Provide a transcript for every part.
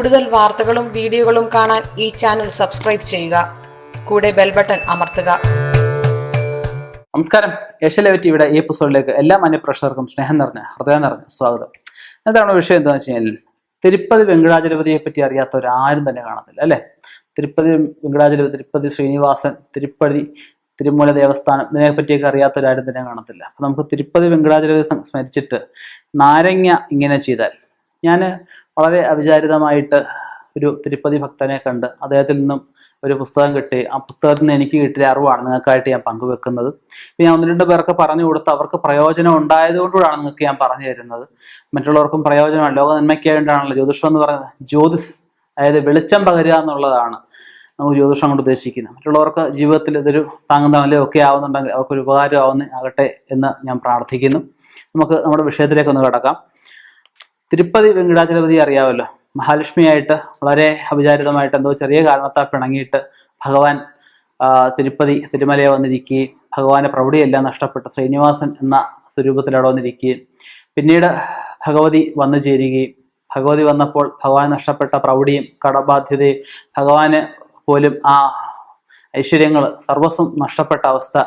കൂടുതൽ വാർത്തകളും വീഡിയോകളും കാണാൻ ഈ ചാനൽ സബ്സ്ക്രൈബ് ചെയ്യുക. കൂടെ ബെൽ ബട്ടൺ അമർത്തുക. നമസ്കാരം. ഏഷ്യാനെറ്റ് ടിവിയുടെ ഈ എപ്പിസോഡിലേക്ക് എല്ലാ മാന്യപ്രേക്ഷകർക്കും സ്നേഹം നിറഞ്ഞ ഹൃദയം നിറഞ്ഞ സ്വാഗതം. എന്താണ് വിഷയം എന്താണെന്ന് വെച്ച് കഴിഞ്ഞാൽ, തിരുപ്പതി വെങ്കടാചലപതിയെ പറ്റി അറിയാത്തവരാരും തന്നെ കാണത്തില്ല അല്ലെ. തിരുപ്പതി വെങ്കടാചലപതി, തിരുപ്പതി ശ്രീനിവാസൻ, തിരുമൂല ദേവസ്ഥാനം, ഇതിനെ പറ്റിയൊക്കെ അറിയാത്തവരാരും തന്നെ കാണത്തില്ല. അപ്പൊ നമുക്ക് തിരുപ്പതി വെങ്കടാചലപതി സ്മരിച്ചിട്ട് നാരങ്ങ ഇങ്ങനെ ചെയ്താൽ, ഞാൻ വളരെ അവിചാരിതമായിട്ട് ഒരു തിരുപ്പതി ഭക്തനെ കണ്ട് അദ്ദേഹത്തിൽ നിന്നും ഒരു പുസ്തകം കിട്ടി. ആ പുസ്തകത്തിൽ നിന്ന് എനിക്ക് കിട്ടിയ അറിവാണ് നിങ്ങൾക്കായിട്ട് ഞാൻ പങ്കുവെക്കുന്നത്. ഞാൻ 1-2 പേർക്ക് പറഞ്ഞു കൊടുത്ത് അവർക്ക് പ്രയോജനം ഉണ്ടായതുകൊണ്ടാണ് നിങ്ങൾക്ക് ഞാൻ പറഞ്ഞു തരുന്നത്. മറ്റുള്ളവർക്കും പ്രയോജനമാണ്, ലോക നന്മയ്ക്കായിട്ടാണല്ലോ ജ്യോതിഷം എന്ന് പറയുന്നത്. ജ്യോതിസ് അതായത് വെളിച്ചം പകരുക എന്നുള്ളതാണ് നമുക്ക് ജ്യോതിഷം കൊണ്ട് ഉദ്ദേശിക്കുന്നത്. മറ്റുള്ളവർക്ക് ജീവിതത്തിൽ ഇതൊരു താങ്ങുന്നതല്ലേ ഒക്കെ ആവുന്നുണ്ടെങ്കിൽ അവർക്കൊരു ഉപകാരം ആകട്ടെ എന്ന് ഞാൻ പ്രാർത്ഥിക്കുന്നു. നമുക്ക് നമ്മുടെ വിഷയത്തിലേക്ക് ഒന്ന് കടക്കാം. തിരുപ്പതി വെങ്കടാചലപതി അറിയാമല്ലോ. മഹാലക്ഷ്മിയായിട്ട് വളരെ അവിചാരിതമായിട്ട് എന്തോ ചെറിയ കാരണത്താൽ പിണങ്ങിയിട്ട് ഭഗവാൻ തിരുമലയെ വന്നിരിക്കുകയും ഭഗവാന്റെ പ്രൗഢിയെല്ലാം നഷ്ടപ്പെട്ട് ശ്രീനിവാസൻ എന്ന സ്വരൂപത്തിൽ അവിടെ വന്നിരിക്കുകയും പിന്നീട് ഭഗവതി വന്നു ചേരുകയും ഭഗവതി വന്നപ്പോൾ ഭഗവാൻ നഷ്ടപ്പെട്ട പ്രൗഢിയും കടബാധ്യതയും ഭഗവാന് പോലും ആ ഐശ്വര്യങ്ങൾ സർവസ്വം നഷ്ടപ്പെട്ട അവസ്ഥ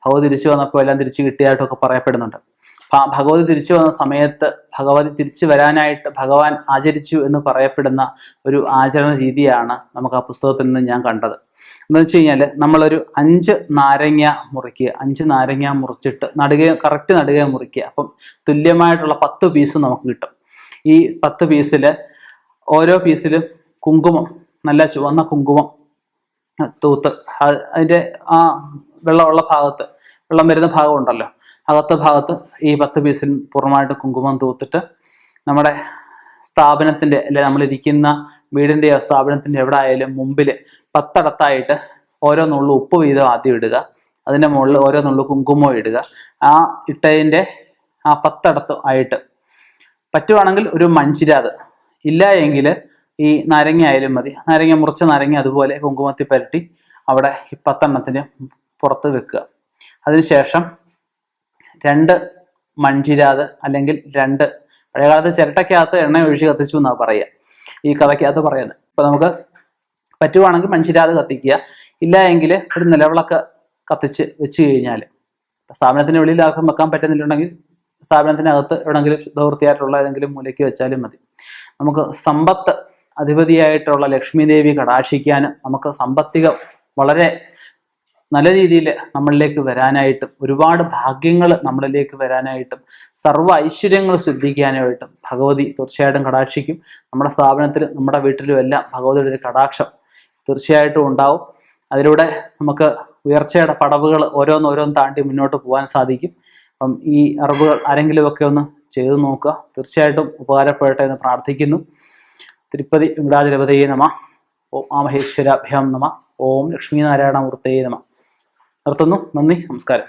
ഭഗവതി തിരിച്ചു വന്നപ്പോൾ എല്ലാം തിരിച്ചു കിട്ടിയതായിട്ടൊക്കെ പറയപ്പെടുന്നുണ്ട്. ഭഗവതി തിരിച്ചു വന്ന സമയത്ത് ഭഗവതി തിരിച്ചു വരാനായിട്ട് ഭഗവാൻ ആചരിച്ചു എന്ന് പറയപ്പെടുന്ന ഒരു ആചരണ രീതിയാണ് നമുക്ക് ആ പുസ്തകത്തിൽ നിന്ന് ഞാൻ കണ്ടത്. എന്ന് വെച്ച് കഴിഞ്ഞാൽ, നമ്മളൊരു 5 നാരങ്ങ മുറിക്കുക. 5 നാരങ്ങ മുറിച്ചിട്ട് കറക്റ്റ് നടുകയെ മുറിക്കുക. അപ്പം തുല്യമായിട്ടുള്ള 10 പീസ് നമുക്ക് കിട്ടും. ഈ 10 പീസില് ഓരോ പീസിലും കുങ്കുമം, നല്ല ചുവന്ന കുങ്കുമം തൂത്ത്, അതിൻ്റെ ആ വെള്ളമുള്ള ഭാഗത്ത്, വെള്ളം വരുന്ന ഭാഗം ഉണ്ടല്ലോ, അകത്ത ഭാഗത്ത് ഈ 10 പീസിൽ പൂർണ്ണമായിട്ട് കുങ്കുമം തൂത്തിട്ട് നമ്മുടെ സ്ഥാപനത്തിൻ്റെ അല്ലെ നമ്മളിരിക്കുന്ന വീടിൻ്റെയോ സ്ഥാപനത്തിൻ്റെ എവിടെ ആയാലും മുമ്പിൽ 10 ഇടത്തായിട്ട് ഓരോ നുള്ളു ഉപ്പ് വീതം ആദ്യം ഇടുക. അതിൻ്റെ മുകളിൽ ഓരോ നുള്ളു കുങ്കുമം ഇടുക. ആ ഇട്ടതിൻ്റെ ആ 10 ഇടത്ത് ആയിട്ട് പറ്റുവാണെങ്കിൽ ഒരു മഞ്ചിരാത്, ഇല്ല എങ്കിൽ ഈ നാരങ്ങ ആയാലും മതി. മുറിച്ച നാരങ്ങ അതുപോലെ കുങ്കുമത്തിൽ പരട്ടി അവിടെ ഈ 10 പുറത്ത് വെക്കുക. അതിനുശേഷം 2 മൺചിരാത് അല്ലെങ്കിൽ 2 പഴയകാലത്ത് ചിരട്ടയ്ക്കകത്ത് എണ്ണ ഒഴിച്ച് കത്തിച്ചു എന്നാണ് പറയുക, ഈ കഥയ്ക്കകത്ത് പറയുന്നത്. അപ്പൊ നമുക്ക് പറ്റുവാണെങ്കിൽ മൺചിരാത് കത്തിക്കുക, ഇല്ല എങ്കിൽ ഒരു നിലവിളക്ക് കത്തിച്ച് വെച്ച് കഴിഞ്ഞാൽ, സ്ഥാപനത്തിന് വെളിയിൽ ആർക്കും വെക്കാൻ പറ്റുന്നില്ലുണ്ടെങ്കിൽ സ്ഥാപനത്തിനകത്ത് എവിടെങ്കിലും ശുദ്ധവൃത്തിയായിട്ടുള്ള ഏതെങ്കിലും മൂലയ്ക്ക് വെച്ചാലും മതി. നമുക്ക് സമ്പത്ത് അധിപതിയായിട്ടുള്ള ലക്ഷ്മി ദേവി കടാക്ഷിക്കാനും നമുക്ക് സാമ്പത്തികം വളരെ നല്ല രീതിയിൽ നമ്മളിലേക്ക് വരാനായിട്ടും ഒരുപാട് ഭാഗ്യങ്ങൾ നമ്മളിലേക്ക് വരാനായിട്ടും സർവ്വ ഐശ്വര്യങ്ങൾ സിദ്ധിക്കാനായിട്ടും ഭഗവതി തീർച്ചയായിട്ടും കടാക്ഷിക്കും. നമ്മുടെ സ്ഥാപനത്തിലും നമ്മുടെ വീട്ടിലും എല്ലാം ഭഗവതിയുടെ ഒരു കടാക്ഷം തീർച്ചയായിട്ടും ഉണ്ടാവും. അതിലൂടെ നമുക്ക് ഉയർച്ചയുടെ പടവുകൾ ഓരോന്നോരോന്ന് താണ്ടി മുന്നോട്ട് പോകാൻ സാധിക്കും. അപ്പം ഈ അറിവുകൾ ആരെങ്കിലുമൊക്കെ ഒന്ന് ചെയ്തു നോക്കുക, തീർച്ചയായിട്ടും ഉപകാരപ്പെടട്ടെ എന്ന് പ്രാർത്ഥിക്കുന്നു. തിരുപ്പതി വെങ്കടാചലപതയെ നമ. ഓം മഹേശ്വരാഭ്യാം നമ. ഓം ലക്ഷ്മീനാരായണ മൂർത്തയെ നമ. നിർത്തുന്നു. നന്ദി, നമസ്കാരം.